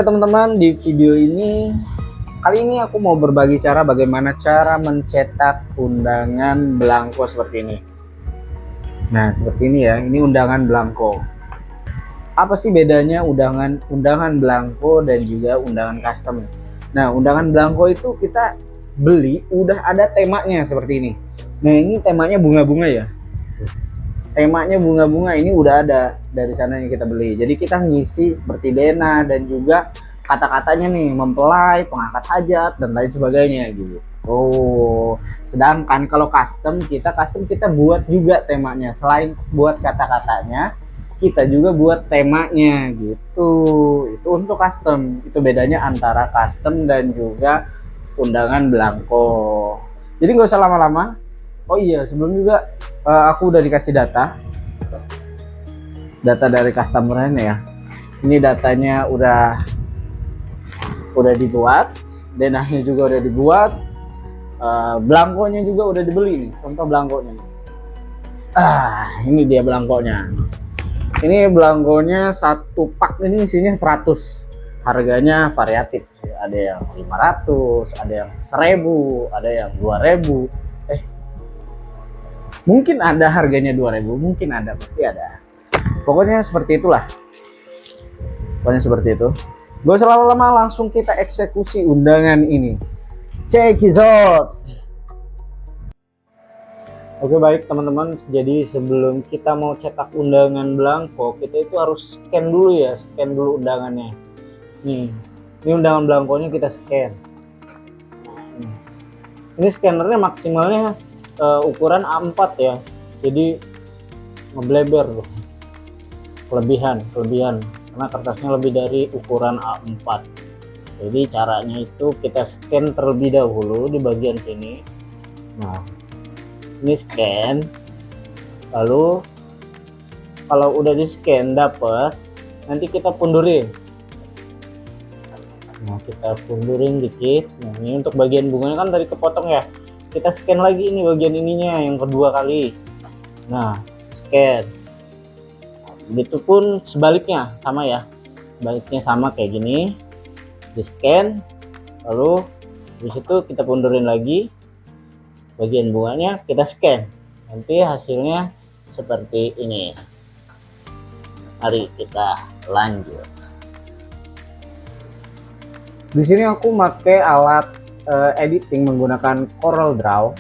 Oke teman-teman, di video ini kali ini aku mau berbagi cara bagaimana cara mencetak undangan belangko seperti ini. Nah, seperti ini ya. Ini undangan belangko. Apa sih bedanya undangan belangko dan juga undangan custom? Nah, undangan belangko itu kita beli udah ada temanya seperti ini. Nah, ini temanya bunga-bunga ya. Temanya bunga-bunga ini udah ada dari sana yang kita beli. Jadi kita ngisi seperti Dena dan juga kata-katanya nih, mempelai, pengangkat hajat dan lain sebagainya gitu. Oh, sedangkan kalau custom kita buat juga temanya. Selain buat kata-katanya, kita juga buat temanya gitu. Itu untuk custom. Itu bedanya antara custom dan juga undangan belangko. Jadi nggak usah lama-lama. Oh iya, sebelum juga aku udah dikasih data dari customer ya. Ini datanya udah dibuat, denahnya juga udah dibuat, belangkonya juga udah dibeli nih. Contoh belangkonya. Ini dia belangkonya. Ini belangkonya satu pak ini isinya 100. Harganya variatif. Ada yang 500, ada yang 1000, ada yang 2000. Mungkin ada harganya 2000, mungkin ada, pasti ada. Pokoknya seperti itulah. Pokoknya seperti itu. Gak usah lama-lama, langsung kita eksekusi undangan ini. Check it out. Oke baik teman-teman, jadi sebelum kita mau cetak undangan belangko, kita itu harus scan dulu ya, scan dulu undangannya. Nih, ini undangan belangkonya kita scan. Ini scannernya maksimalnya ukuran A4 ya, jadi ngebleber loh, kelebihan karena kertasnya lebih dari ukuran A4. Jadi caranya itu kita scan terlebih dahulu di bagian sini. Nah, ini scan, lalu kalau udah di scan dapet, nanti kita pundurin. Nah, kita pundurin dikit. Nah, ini untuk bagian bunganya kan tadi kepotong ya, kita scan lagi ini bagian ininya yang kedua kali. Nah, scan. Begitupun sebaliknya sama ya, sebaliknya sama kayak gini, di scan, lalu di situ kita pundurin lagi bagian bunganya, kita scan, nanti hasilnya seperti ini. Mari kita lanjut. Di sini aku pakai alat editing menggunakan CorelDRAW.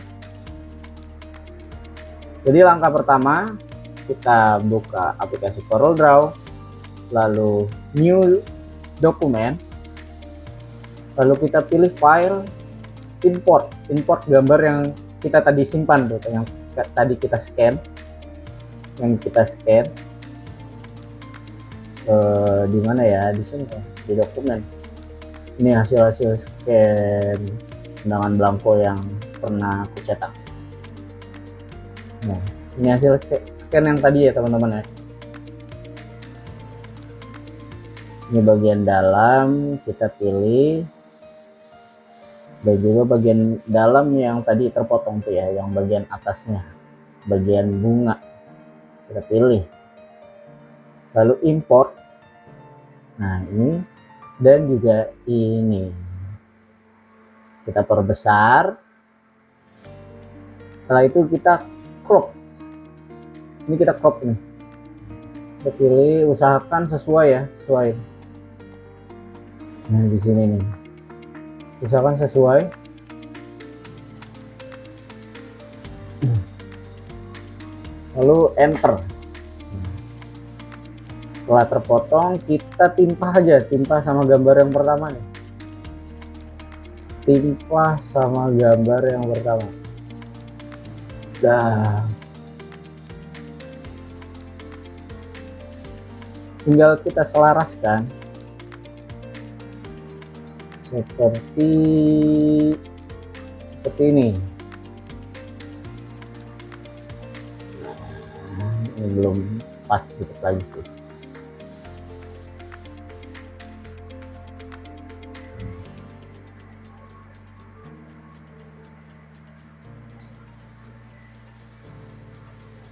Jadi langkah pertama, kita buka aplikasi CorelDRAW, lalu new document, lalu kita pilih file, import gambar yang kita tadi simpan tuh, yang tadi kita scan, di mana ya, di sini di dokumen. Ini hasil scan undangan belangko yang pernah aku cetak. Nah, ini hasil scan yang tadi ya teman-teman ya. Ini bagian dalam kita pilih, dan juga bagian dalam yang tadi terpotong tuh ya, yang bagian atasnya, bagian bunga kita pilih, lalu import. Nah, ini dan juga ini kita perbesar. Setelah itu kita crop. Ini kita crop nih, kita pilih, usahakan sesuai. Nah, di sini nih, usahakan sesuai. Lalu enter. Setelah terpotong, kita timpa sama gambar yang pertama nih. Timpa sama gambar yang pertama. Dah. Tinggal kita selaraskan seperti ini. Nah, ini belum pas dikit lagi sih.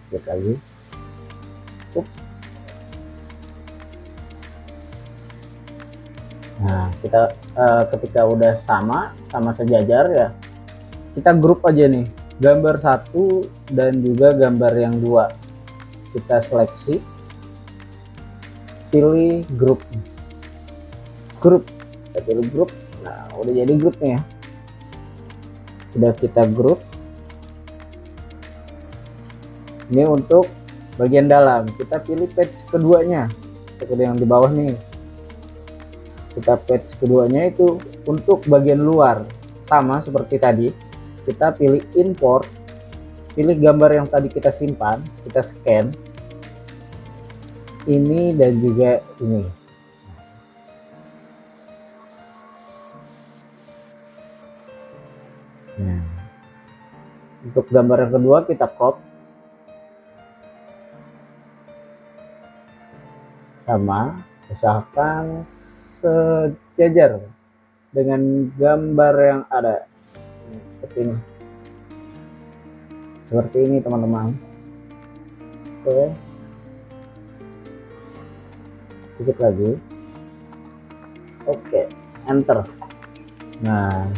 Dikit lagi. Nah, kita ketika udah sama sejajar ya, kita grup aja nih gambar satu dan juga gambar yang dua. Kita seleksi, pilih grup, kita pilih grup. Nah, udah jadi grupnya ya. Sudah kita grup. Ini untuk bagian dalam, kita pilih page keduanya, seperti yang di bawah nih. Kita page keduanya itu untuk bagian luar, sama seperti tadi. Kita pilih import, pilih gambar yang tadi kita simpan, kita scan ini dan juga ini. Nah, untuk gambar yang kedua kita crop, sama, usahakan sejajar dengan gambar yang ada. Seperti ini teman-teman. Oke, sedikit lagi. Oke, enter. Nah,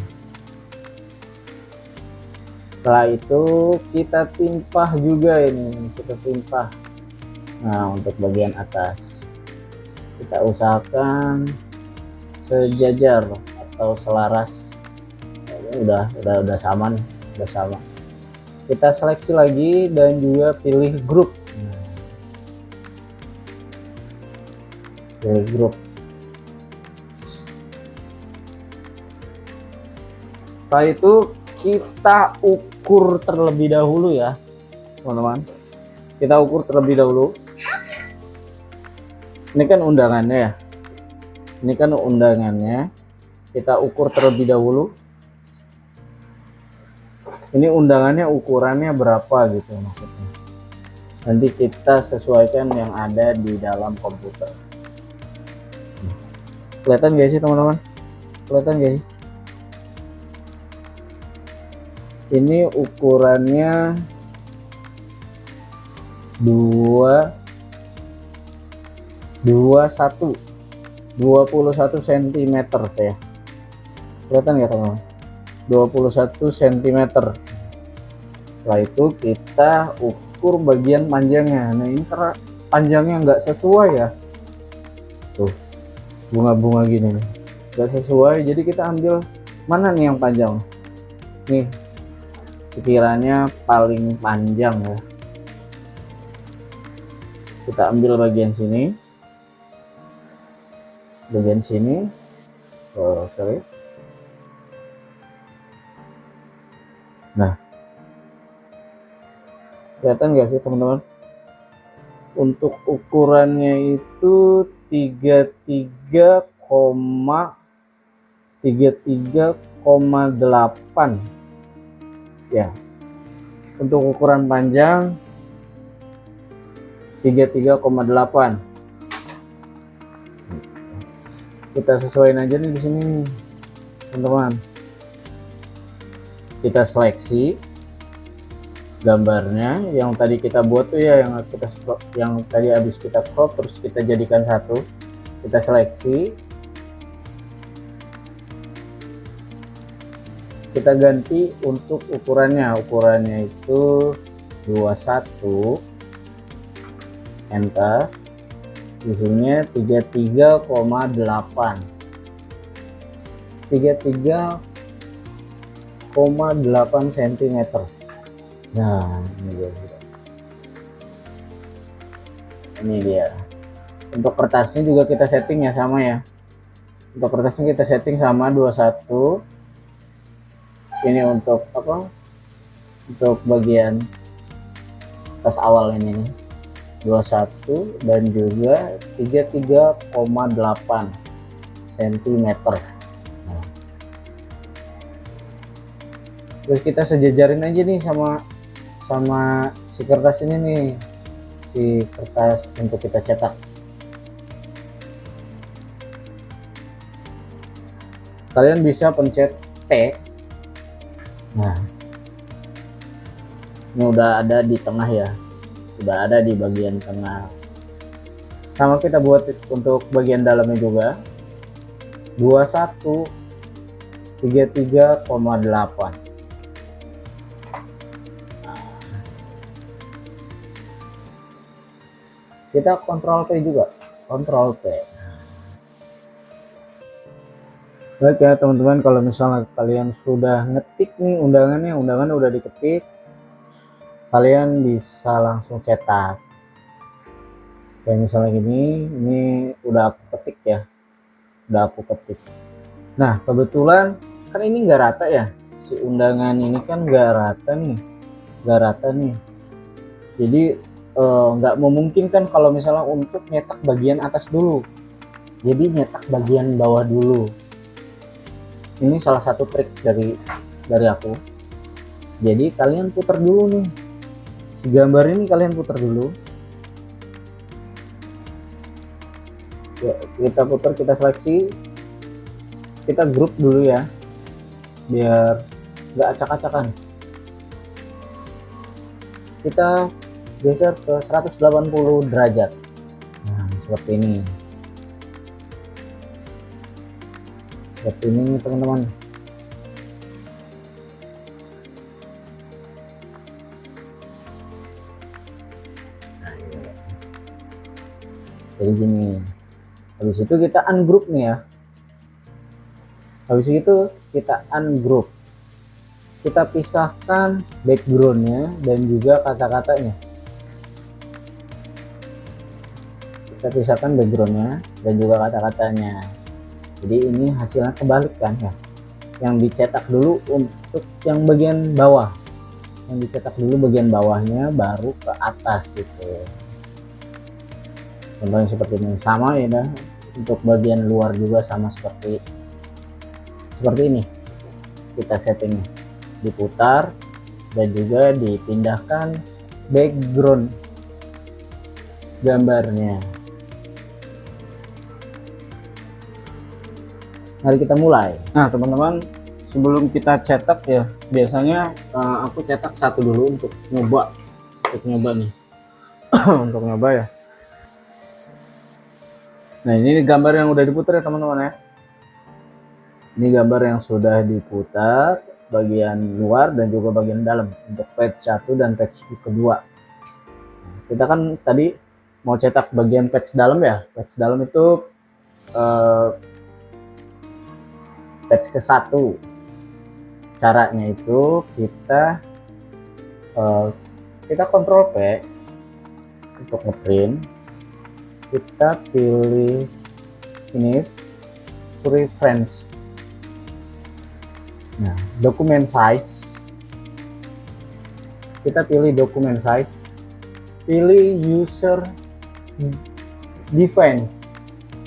setelah itu kita timpah juga ini, kita timpah. Nah, untuk bagian atas kita usahakan sejajar atau selaras. Ini udah sama nih, udah sama. Kita seleksi lagi dan juga pilih grup. Pilih grup. Setelah itu kita ukur terlebih dahulu ya teman-teman. Kita ukur terlebih dahulu. Ini kan undangannya ya. Ini kan undangannya. Kita ukur terlebih dahulu. Ini undangannya ukurannya berapa gitu maksudnya. Nanti kita sesuaikan yang ada di dalam komputer. Kelihatan gak sih teman-teman? Kelihatan gak sih? Ini ukurannya 21 cm ya. Kelihatan nggak teman-teman? 21 cm. Setelah itu kita ukur bagian panjangnya. Nah, ini karena panjangnya nggak sesuai ya. Tuh, bunga-bunga gini nih. Nggak sesuai, jadi kita ambil mana nih yang panjang? Nih, sekiranya paling panjang ya. Kita ambil bagian sini. Bagian sini. Oh, sorry. Nah, kelihatan nggak sih teman-teman? Untuk ukurannya itu 33,8 ya. Untuk ukuran panjang 33,8. Kita sesuaiin aja nih di sini teman-teman. Kita seleksi gambarnya yang tadi kita buat tuh ya, yang tadi habis kita crop terus kita jadikan satu. Kita seleksi, kita ganti untuk ukurannya itu 21, enter. Isinya 33,8 cm. Nah, ini dia. Untuk kertasnya juga kita setting ya sama ya. Untuk kertasnya kita setting sama 21. Ini untuk apa? Untuk bagian kertas awal ini nih. 21 dan juga 33,8 cm. Nah. Terus kita sejajarin aja nih sama si kertas ini nih, si kertas untuk kita cetak. Kalian bisa pencet T. Nah, ini udah ada di tengah ya, udah ada di bagian tengah. Sama kita buat untuk bagian dalamnya juga. 2133,8. Kita kontrol P juga, kontrol P. Baik ya teman-teman, kalau misalnya kalian sudah ngetik nih undangannya udah diketik, kalian bisa langsung cetak. Kayak misalnya gini, ini udah aku ketik ya, udah aku ketik. Nah kebetulan kan ini nggak rata ya, si undangan ini kan nggak rata nih, jadi nggak memungkinkan kalau misalnya untuk nyetak bagian atas dulu, jadi nyetak bagian bawah dulu. Ini salah satu trik dari aku. Jadi kalian putar dulu nih si gambar ini, kalian putar dulu ya, kita putar, kita seleksi, kita grup dulu ya biar nggak acak-acakan. Kita geser ke 180 derajat. Nah seperti ini teman-teman. Jadi gini, habis itu kita ungroup nih ya, habis itu kita ungroup, kita pisahkan backgroundnya dan juga kata-katanya, kita pisahkan backgroundnya dan juga kata-katanya. Jadi ini hasilnya kebalik kan ya, yang dicetak dulu untuk yang bagian bawah, yang dicetak dulu bagian bawahnya baru ke atas gitu. Contohnya seperti ini, sama ya dah. Untuk bagian luar juga sama seperti ini, kita setting diputar dan juga dipindahkan background gambarnya. Mari kita mulai. Nah teman-teman, sebelum kita cetak ya, biasanya aku cetak satu dulu untuk nyoba nih untuk nyoba ya. Nah ini gambar yang udah diputar ya teman-teman ya, ini gambar yang sudah diputar bagian luar dan juga bagian dalam untuk page 1 dan page kedua. Kita kan tadi mau cetak bagian page dalam ya, page dalam itu page ke 1. Caranya itu kita kontrol P untuk ngeprint, kita pilih ini preference. Nah document size, kita pilih document size, pilih user define.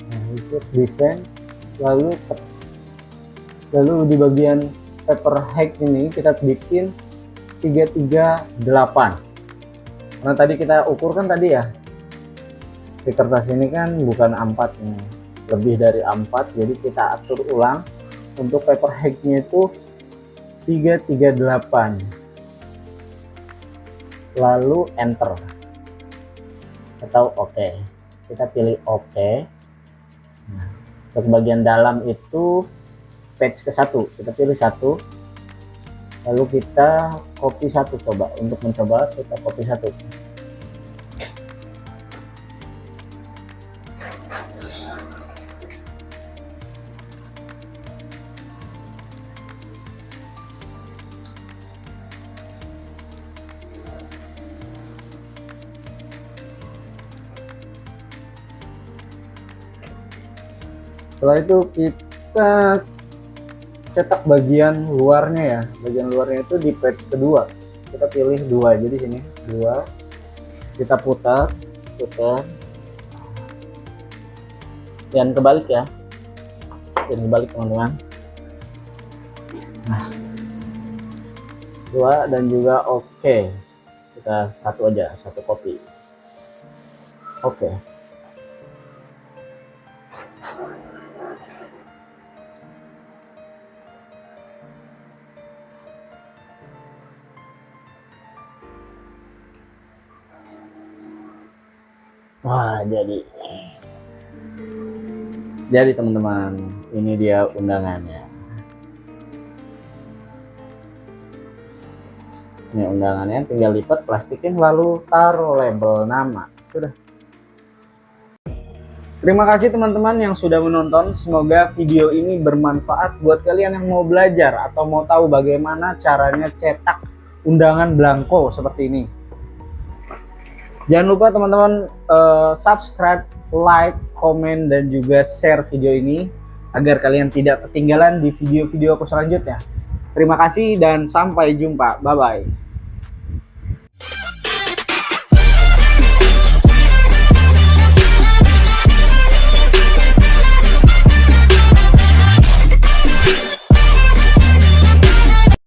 Nah, user define, lalu di bagian paper height ini kita bikin 338, karena tadi kita ukur kan tadi ya, si kertas ini kan bukan A4 nih, lebih dari A4, jadi kita atur ulang untuk paper height-nya itu 338, lalu enter atau oke. Kita pilih oke. Nah, untuk bagian dalam itu page ke 1, kita pilih 1, lalu kita copy 1. Coba untuk mencoba kita copy 1. Setelah itu kita cetak bagian luarnya ya, bagian luarnya itu di page kedua, kita pilih 2, jadi sini 2, kita putar dan kebalik ya, dan kebalik teman-teman. Nah 2 dan juga oke. Kita satu aja, satu copy. Oke. Wah jadi. Jadi teman-teman, ini dia undangannya. Ini undangannya, tinggal lipat plastiknya lalu taruh label nama. Sudah. Terima kasih teman-teman yang sudah menonton. Semoga video ini bermanfaat buat kalian yang mau belajar atau mau tahu bagaimana caranya cetak undangan belangko seperti ini. Jangan lupa teman-teman subscribe, like, komen, dan juga share video ini agar kalian tidak ketinggalan di video-video aku selanjutnya. Terima kasih dan sampai jumpa. Bye-bye.